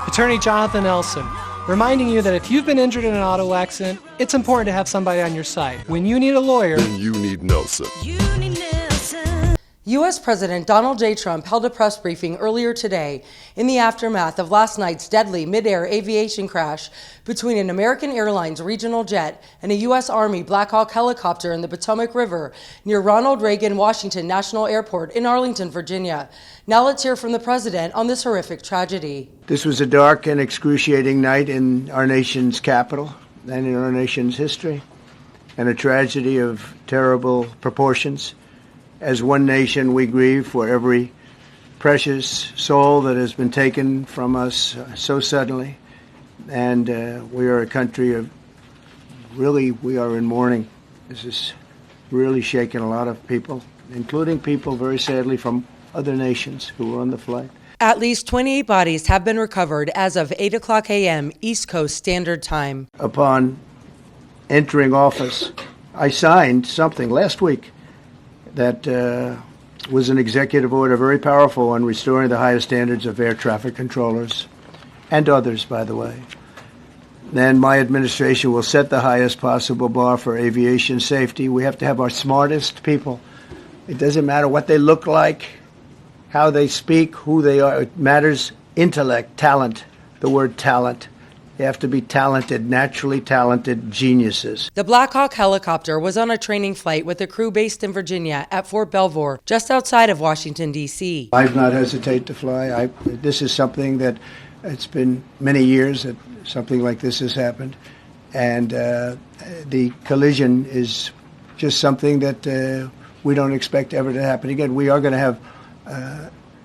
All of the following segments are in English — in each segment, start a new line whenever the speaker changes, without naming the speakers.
Attorney Jonathan Elson, reminding you that if you've been injured in an auto accident, it's important to have somebody on your side. When you need a lawyer,
then you need Nelson.
U.S. President Donald J. Trump held a press briefing earlier today in the aftermath of last night's deadly mid-air aviation crash between an American Airlines regional jet and a U.S. Army Black Hawk helicopter in the Potomac River near Ronald Reagan Washington National Airport in Arlington, Virginia. Now let's hear from the president on this horrific tragedy.
This was a dark and excruciating night in our nation's capital and in our nation's history, and a tragedy of terrible proportions. As one nation, we grieve for every precious soul that has been taken from us so suddenly. And we are a country of, really, we are in mourning. This is really shaking a lot of people, including people, very sadly, from other nations who were on the flight.
At least 28 bodies have been recovered as of 8 o'clock a.m. East Coast Standard Time.
Upon entering office, I signed something last week that was an executive order, very powerful, on restoring the highest standards of air traffic controllers and others, by the way. Then my administration will set the highest possible bar for aviation safety. We have to have our smartest people. It doesn't matter what they look like, how they speak, who they are. It matters intellect, talent, the word talent. They have to be talented, naturally talented geniuses.
The Black Hawk helicopter was on a training flight with a crew based in Virginia at Fort Belvoir, just outside of Washington, D.C.
I've not hesitated to fly. This is something that it's been many years that something like this has happened. And the collision is just something that we don't expect ever to happen again. We are going to have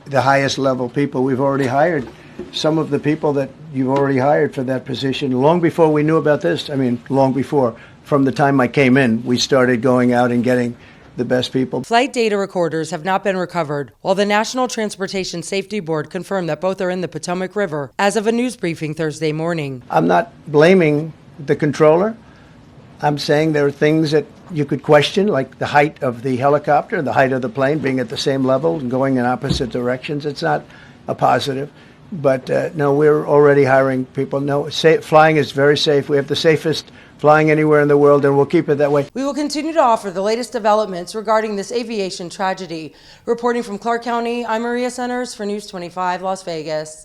the highest level people. We've already hired some of the people that you've already hired for that position long before we knew about this. I mean, long before. From the time I came in, we started going out and getting the best people.
Flight data recorders have not been recovered, while the National Transportation Safety Board confirmed that both are in the Potomac River as of a news briefing Thursday morning.
I'm not blaming the controller. I'm saying there are things that you could question, like the height of the helicopter, the height of the plane being at the same level and going in opposite directions. It's not a positive. But no, we're already hiring people. No, flying is very safe. We have the safest flying anywhere in the world, and we'll keep it that way.
We will continue to offer the latest developments regarding this aviation tragedy. Reporting from Clark County, I'm Maria Centers for News 25 Las Vegas.